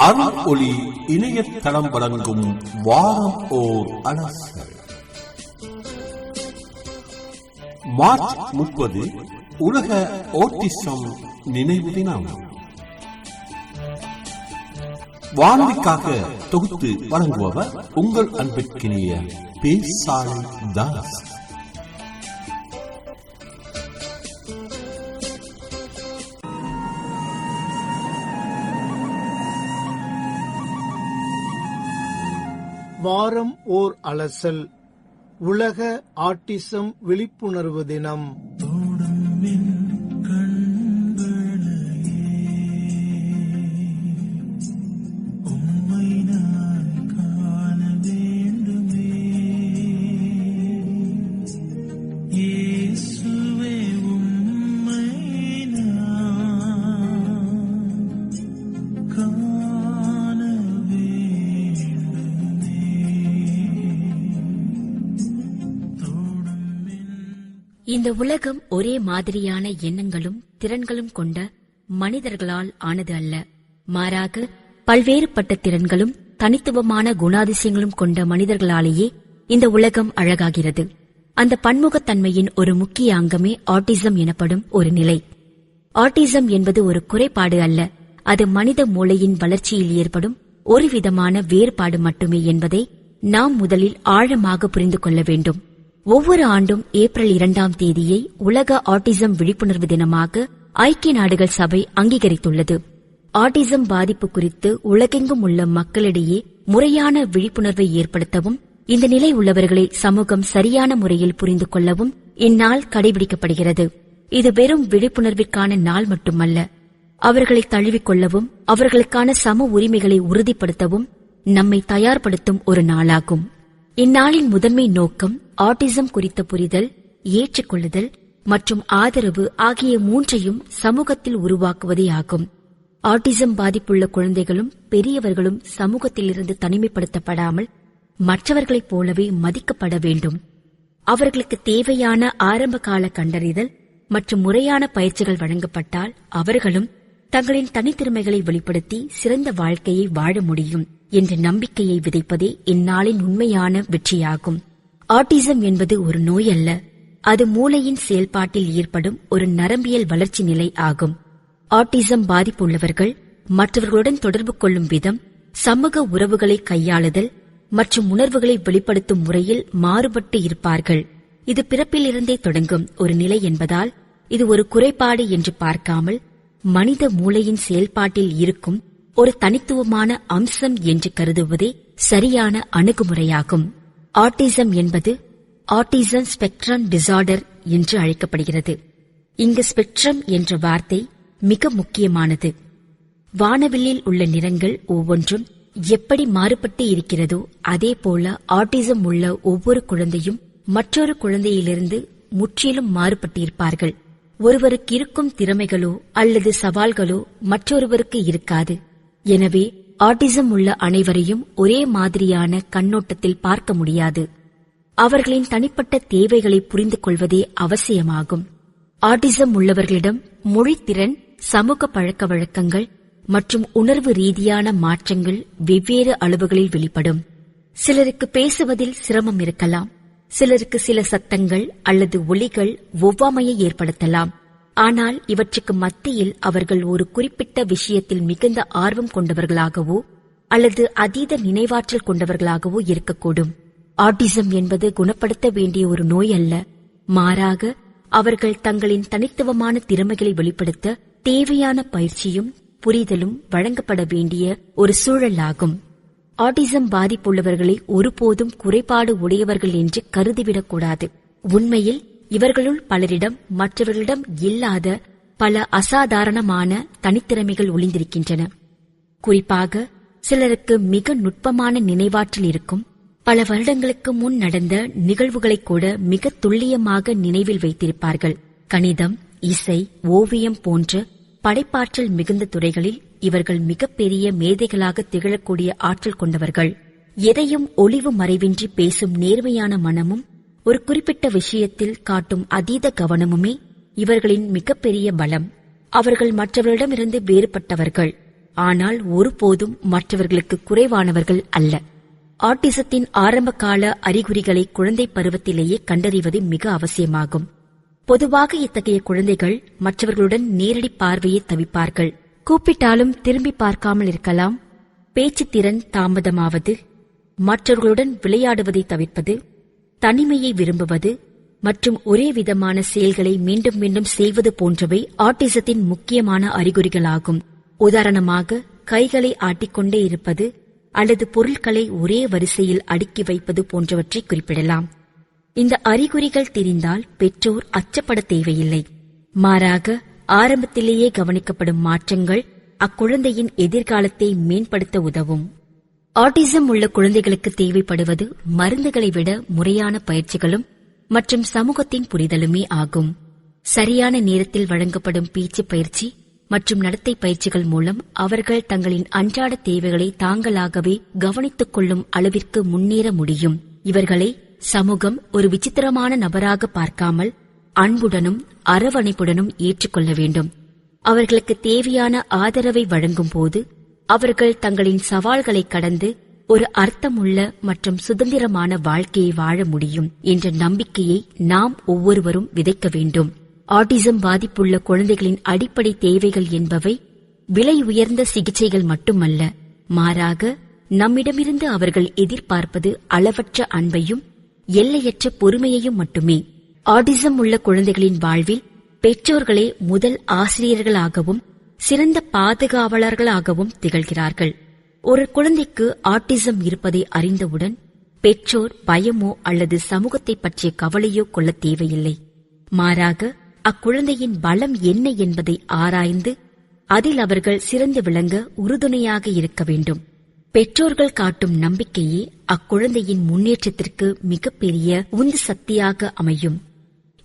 அருள் ஒளி இணையதளம் வழங்கும் வாரம் ஓர் அலசல். மார்ச் 30 உலக ஓட்டிசம் நினைவு தினம். வானொலிக்காக தொகுத்து வழங்குபவர் உங்கள் அன்பிற்கினிய பேசாலை தாஸ். வாரம் ஓர் அலசல். உலக ஆட்டிசம் விழிப்புணர்வு தினம். இந்த உலகம் ஒரே மாதிரியான எண்ணங்களும் திறன்களும் கொண்ட மனிதர்களால் ஆனது அல்ல. மாறாக பல்வேறுபட்ட திறன்களும் தனித்துவமான குணாதிசயங்களும் கொண்ட மனிதர்களாலேயே இந்த உலகம் அழகாகிறது. அந்த பன்முகத்தன்மையின் ஒரு முக்கிய அங்கமே ஆட்டிசம் எனப்படும் ஒரு நிலை. ஆட்டிசம் என்பது ஒரு குறைபாடு அல்ல, அது மனித மூளையின் வளர்ச்சியில் ஏற்படும் ஒரு விதமான வேறுபாடு மட்டுமே என்பதை நாம் முதலில் ஆழமாக புரிந்து கொள்ள வேண்டும். ஒவ்வொரு ஆண்டும் ஏப்ரல் 2ஆம் தேதியை உலக ஆட்டிசம் விழிப்புணர்வு தினமாக ஐக்கிய நாடுகள் சபை அங்கீகரித்துள்ளது. ஆட்டிசம் பாதிப்பு குறித்து உலகெங்கும் உள்ள மக்களிடையே முறையான விழிப்புணர்வை ஏற்படுத்தவும், இந்த நிலை உள்ளவர்களை சமூகம் சரியான முறையில் புரிந்து கொள்ளவும் இந்நாள் கடைபிடிக்கப்படுகிறது. இது வெறும் விழிப்புணர்விற்கான நாள் மட்டுமல்ல, அவர்களை தழுவிக்கொள்ளவும் அவர்களுக்கான சம உரிமைகளை உறுதிப்படுத்தவும் நம்மை தயார்படுத்தும் ஒரு நாளாகும். இந்நாளின் முதன்மை நோக்கம் ஆட்டிசம் குறித்த புரிதல், ஏற்றுக்கொள்ளுதல் மற்றும் ஆதரவு ஆகிய மூன்றையும் சமூகத்தில் உருவாக்குவதே ஆகும். ஆட்டிசம் பாதிப்புள்ள குழந்தைகளும் பெரியவர்களும் சமூகத்திலிருந்து தனிமைப்படுத்தப்படாமல் மற்றவர்களைப் போலவே மதிக்கப்பட வேண்டும். அவர்களுக்கு தேவையான ஆரம்பகால கண்டறிதல் மற்றும் முறையான பயிற்சிகள் வழங்கப்பட்டால் அவர்களும் தங்களின் தனித்திறமைகளை வெளிப்படுத்தி சிறந்த வாழ்க்கையை வாழ முடியும் என்ற நம்பிக்கையை விதைப்பதே இந்நாளின் உண்மையான வெற்றியாகும். ஆட்டிசம் என்பது ஒரு நோய் அல்ல, அது மூளையின் செயல்பாட்டில் ஏற்படும் ஒரு நரம்பியல் வளர்ச்சி நிலை ஆகும். ஆட்டிசம் பாதிப்புள்ளவர்கள் மற்றவர்களுடன் தொடர்பு கொள்ளும் விதம், சமூக உறவுகளை கையாளுதல் மற்றும் உணர்வுகளை வெளிப்படுத்தும் முறையில் மாறுபட்டு இருப்பார்கள். இது பிறப்பிலிருந்தே தொடங்கும் ஒரு நிலை என்பதால் இது ஒரு குறைபாடு என்று பார்க்காமல் மனித மூளையின் செயல்பாட்டில் இருக்கும் ஒரு தனித்துவமான அம்சம் என்று கருதுவதே சரியான அணுகுமுறையாகும். ஆட்டிசம் என்பது ஆட்டிசம் ஸ்பெக்ட்ரம் டிசார்டர் என்று அழைக்கப்படுகிறது. இங்கு ஸ்பெக்ட்ரம் என்ற வார்த்தை மிக முக்கியமானது. வானவில்லில் உள்ள நிறங்கள் ஒவ்வொன்றும் எப்படி மாறுபட்டு இருக்கிறதோ அதேபோல ஆட்டிசம் உள்ள ஒவ்வொரு குழந்தையும் மற்றொரு குழந்தையிலிருந்து முற்றிலும் மாறுபட்டிருப்பார்கள். ஒருவருக்கு இருக்கும் திறமைகளோ அல்லது சவால்களோ மற்றொருவருக்கு இருக்காது. எனவே ஆட்டிசம் உள்ள அனைவரையும் ஒரே மாதிரியான கண்ணோட்டத்தில் பார்க்க முடியாது. அவர்களின் தனிப்பட்ட தேவைகளை புரிந்து கொள்வதே அவசியமாகும். ஆட்டிசம் உள்ளவர்களிடம் மொழித்திறன், சமூக பழக்க வழக்கங்கள் மற்றும் உணர்வு ரீதியான மாற்றங்கள் வெவ்வேறு அளவுகளில் வெளிப்படும். சிலருக்கு பேசுவதில் சிரமம் இருக்கலாம், சிலருக்கு சில சத்தங்கள் அல்லது ஒலிகள் ஒவ்வாமையை ஏற்படுத்தலாம். ஆனால் இவற்றுக்கு மத்தியில் அவர்கள் ஒரு குறிப்பிட்ட விஷயத்தில் மிகுந்த ஆர்வம் கொண்டவர்களாகவோ அல்லது அதீத நினைவாற்றல் கொண்டவர்களாகவோ இருக்கக்கூடும். ஆட்டிசம் என்பது குணப்படுத்த வேண்டிய ஒரு நோய் அல்ல, மாறாக அவர்கள் தங்களின் தனித்துவமான திறமைகளை வெளிப்படுத்த தேவையான பயிற்சியும் புரிதலும் வழங்கப்பட வேண்டிய ஒரு சூழலாகும். ஆட்டிசம் பாதிப்புள்ளவர்களை ஒருபோதும் குறைபாடு உடையவர்கள் என்று கருதிவிடக்கூடாது. உண்மையில் இவர்களுள் பலரிடம் மற்றவர்களிடம் இல்லாத பல அசாதாரணமான தனித்திறமைகள் ஒளிந்திருக்கின்றன. குறிப்பாக சிலருக்கு மிக நுட்பமான நினைவாற்றல் இருக்கும். பல வருடங்களுக்கு முன் நடந்த நிகழ்வுகளை கூட மிக துல்லியமாக நினைவில் வைத்திருப்பார்கள். கணிதம், இசை, ஓவியம் போன்ற படைப்பாற்றல் மிகுந்த துறைகளில் இவர்கள் மிகப்பெரிய மேதைகளாக திகழக்கூடிய ஆற்றல் கொண்டவர்கள். எதையும் ஒளிவு மறைவின்றி பேசும் நேர்மையான மனமும் ஒரு குறிப்பிட்ட விஷயத்தில் காட்டும் அதீத கவனமுமே இவர்களின் மிகப்பெரிய பலம். அவர்கள் மற்றவர்களிடமிருந்து வேறுபட்டவர்கள், ஆனால் ஒருபோதும் மற்றவர்களுக்கு குறைவானவர்கள் அல்ல. ஆட்டிசத்தின் ஆரம்பகால அறிகுறிகளை குழந்தை பருவத்திலேயே கண்டறிவது மிக அவசியமாகும். பொதுவாக இத்தகைய குழந்தைகள் மற்றவர்களுடன் நேரடி பார்வையை தவிப்பார்கள். கூப்பிட்டாலும் திரும்பி பார்க்காமல் இருக்கலாம். பேச்சுத்திறன் தாமதமாவது, மற்றவர்களுடன் விளையாடுவதை தவிர்ப்பது, தனிமையை விரும்புவது மற்றும் ஒரே விதமான செயல்களை மீண்டும் மீண்டும் செய்வது போன்றவை ஆட்டிசத்தின் முக்கியமான அறிகுறிகளாகும். உதாரணமாக, கைகளை ஆட்டிக்கொண்டே இருப்பது அல்லது பொருட்களை ஒரே வரிசையில் அடுக்கி வைப்பது போன்றவற்றை குறிப்பிடலாம். இந்த அறிகுறிகள் தெரிந்தால் பெற்றோர் அச்சப்பட தேவையில்லை. மாறாக, ஆரம்பத்திலேயே கவனிக்கப்படும் மாற்றங்கள் அக்குழந்தையின் எதிர்காலத்தை மேம்படுத்த உதவும். ஆட்டிசம் உள்ள குழந்தைகளுக்கு தேவைப்படுவது மருந்துகளை விட முறையான பயிற்சிகளும் மற்றும் சமூகத்தின் புரிதலுமே ஆகும். சரியான நேரத்தில் வழங்கப்படும் பேச்சு பயிற்சி மற்றும் நடத்தை பயிற்சிகள் மூலம் அவர்கள் தங்களின் அன்றாட தேவைகளை தாங்களாகவே கவனித்துக் கொள்ளும் அளவிற்கு முன்னேற முடியும். இவர்களை சமூகம் ஒரு விசித்திரமான நபராக பார்க்காமல் அன்புடனும் அரவணைப்புடனும் ஏற்றுக்கொள்ள வேண்டும். அவர்களுக்கு தேவையான ஆதரவை வழங்கும் போது அவர்கள் தங்களின் சவால்களை கடந்து ஒரு அர்த்தமுள்ள மற்றும் சுதந்திரமான வாழ்க்கையை வாழ முடியும் என்ற நம்பிக்கையை நாம் ஒவ்வொருவரும் விதைக்க வேண்டும். ஆட்டிசம் பாதிப்புள்ள குழந்தைகளின் அடிப்படை தேவைகள் என்பவை விலை உயர்ந்த சிகிச்சைகள் மட்டுமல்ல, மாறாக நம்மிடமிருந்து அவர்கள் எதிர்பார்ப்பது அளவற்ற அன்பையும் எல்லையற்ற பொறுமையையும் மட்டுமே. ஆட்டிசம் உள்ள குழந்தைகளின் வாழ்வில் பெற்றோர்களே முதல் ஆசிரியர்களாகவும் சிறந்த பாதுகாவலர்களாகவும் திகழ்கிறார்கள். ஒரு குழந்தைக்கு ஆட்டிசம் இருப்பதை அறிந்தவுடன் பெற்றோர் பயமோ அல்லது சமூகத்தை பற்றிய கவலையோ கொள்ள தேவையில்லை. மாறாக, அக்குழந்தையின் பலம் என்ன என்பதை ஆராய்ந்து அதில் அவர்கள் சிறந்து விளங்க உறுதுணையாக இருக்க வேண்டும். பெற்றோர்கள் காட்டும் நம்பிக்கையே அக்குழந்தையின் முன்னேற்றத்திற்கு மிகப்பெரிய உந்து சக்தியாக அமையும்.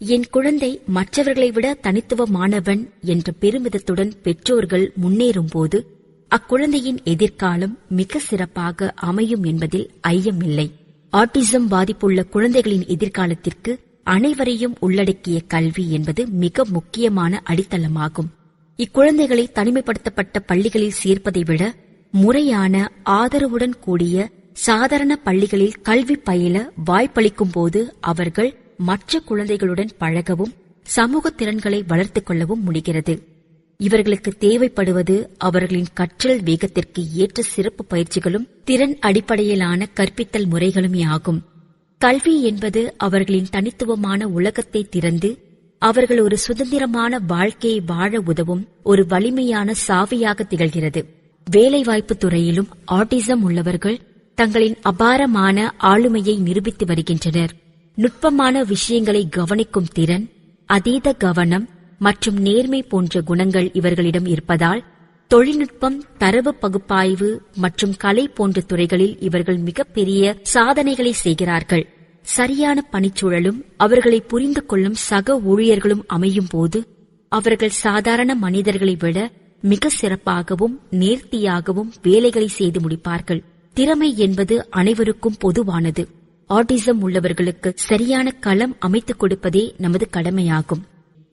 என் குழந்தை மற்றவர்களை விட தனித்துவமானவன் என்ற பெருமிதத்துடன் பெற்றோர்கள் முன்னேறும்போது அக்குழந்தையின் எதிர்காலம் மிக சிறப்பாக அமையும் என்பதில் ஐயமில்லை. ஆட்டிசம் பாதிப்புள்ள குழந்தைகளின் எதிர்காலத்திற்கு அனைவரையும் உள்ளடக்கிய கல்வி என்பது மிக முக்கியமான அடித்தளமாகும். இக்குழந்தைகளை தனிமைப்படுத்தப்பட்ட பள்ளிகளில் சேர்ப்பதை விட முறையான ஆதரவுடன் கூடிய சாதாரண பள்ளிகளில் கல்வி பயில வாய்ப்பளிக்கும் போது அவர்கள் மற்ற குழந்தைகளுடன் பழகவும் சமூக திறன்களை வளர்த்துக் கொள்ளவும் முடிகிறது. இவர்களுக்கு தேவைப்படுவது அவர்களின் கற்றல் வேகத்திற்கு ஏற்ற சிறப்பு பயிற்சிகளும் திறன் அடிப்படையிலான கற்பித்தல் முறைகளுமே ஆகும். கல்வி என்பது அவர்களின் தனித்துவமான உலகத்தை திறந்து அவர்கள் ஒரு சுதந்திரமான வாழ்க்கையை வாழ உதவும் ஒரு வலிமையான சாவியாக திகழ்கிறது. வேலைவாய்ப்பு துறையிலும் ஆட்டிசம் உள்ளவர்கள் தங்களின் அபாரமான ஆளுமையை நிரூபித்து வருகின்றனர். நுட்பமான விஷயங்களை கவனிக்கும் திறன், அதீத கவனம் மற்றும் நேர்மை போன்ற குணங்கள் இவர்களிடம் இருப்பதால் தொழில்நுட்பம், தரவு பகுப்பாய்வு மற்றும் கலை போன்ற துறைகளில் இவர்கள் மிகப்பெரிய சாதனைகளை செய்கிறார்கள். சரியான பணிச்சூழலும் அவர்களை புரிந்து கொள்ளும் சக ஊழியர்களும் அமையும் போது அவர்கள் சாதாரண மனிதர்களை விட மிக சிறப்பாகவும் நேர்த்தியாகவும் வேலைகளை செய்து முடிப்பார்கள். திறமை என்பது அனைவருக்கும் பொதுவானது. ஆட்டிசம் உள்ளவர்களுக்கு சரியான களம் அமைத்துக் கொடுப்பதே நமது கடமையாகும்.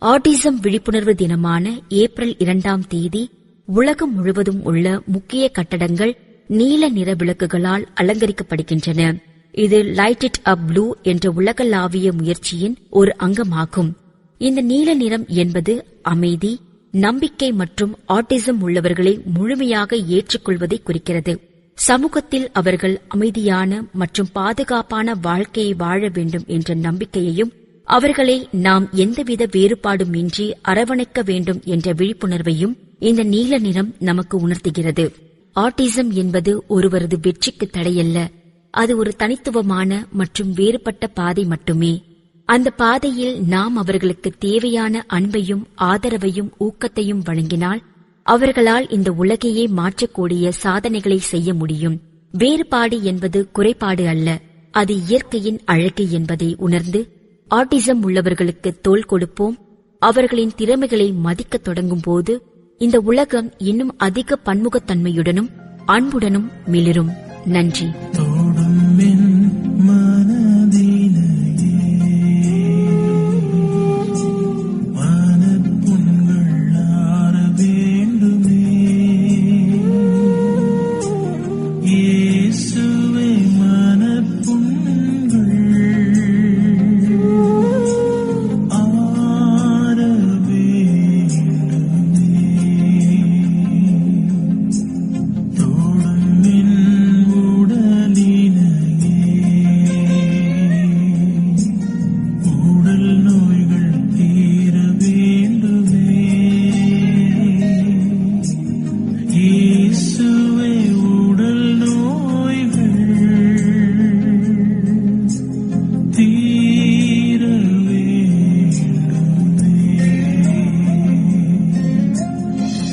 ஆட்டிசம் விழிப்புணர்வு தினமான ஏப்ரல் 2ஆம் தேதி உலகம் முழுவதும் உள்ள முக்கிய கட்டடங்கள் நீல நிற விளக்குகளால் அலங்கரிக்கப்படுகின்றன. இது லைட் இட் அப் ப்ளூ என்ற உலகளாவிய முயற்சியின் ஒரு அங்கமாகும். இந்த நீல நிறம் என்பது அமைதி, நம்பிக்கை மற்றும் ஆட்டிசம் உள்ளவர்களை முழுமையாக ஏற்றுக்கொள்வதை குறிக்கிறது. சமூகத்தில் அவர்கள் அமைதியான மற்றும் பாதுகாப்பான வாழ்க்கையை வாழ வேண்டும் என்ற நம்பிக்கையையும் அவர்களை நாம் எந்தவித வேறுபாடுமின்றி அரவணைக்க வேண்டும் என்ற விழிப்புணர்வையும் இந்த நீல நிறம் நமக்கு உணர்த்துகிறது. ஆட்டிசம் என்பது ஒருவரது வெற்றிக்கு தடையல்ல, அது ஒரு தனித்துவமான மற்றும் வேறுபட்ட பாதை மட்டுமே. அந்த பாதையில் நாம் அவர்களுக்கு தேவையான அன்பையும் ஆதரவையும் ஊக்கத்தையும் வழங்கினால் அவர்களால் இந்த உலகையே மாற்றக்கூடிய சாதனைகளை செய்ய முடியும். வேறுபாடு என்பது குறைபாடு அல்ல, அது இயற்கையின் அழகு என்பதை உணர்ந்து ஆட்டிசம் உள்ளவர்களுக்கு தோள் கொடுப்போம். அவர்களின் திறமைகளை மதிக்கத் தொடங்கும் போது இந்த உலகம் இன்னும் அதிக பன்முகத்தன்மையுடனும் அன்புடனும் மிளிரும். நன்றி.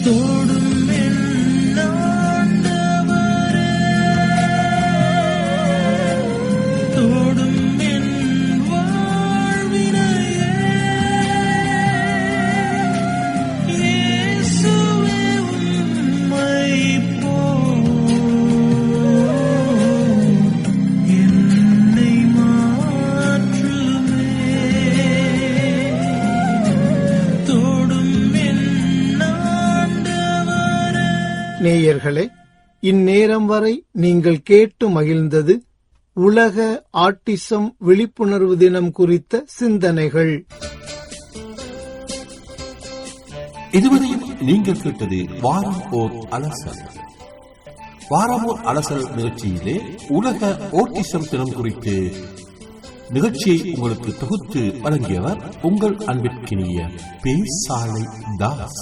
தொடும் என் ஆண்டவரே, தொடும் என் வாழ்வினையே, இயேசுவே உம்மை என்னை மாற்றுமே, தொடும் என் ஆண்டவரே. நேயர்களே, இந்நேரம் வரை நீங்கள் கேட்டு மகிழ்ந்தது உலக ஆட்டிசம் விழிப்புணர்வு தினம் குறித்த சிந்தனைகள். இதுவரையும் நீங்கள் கேட்டது வாரம் ஓர் அலசல். வாரமோர் அலசல் நிகழ்ச்சியிலே உலக ஓட்டிசம் தினம் குறித்து நிகழ்ச்சியை உங்களுக்கு தொகுத்து வழங்கியவர் உங்கள் அன்பிற்கினிய பேசாலை தாஸ்.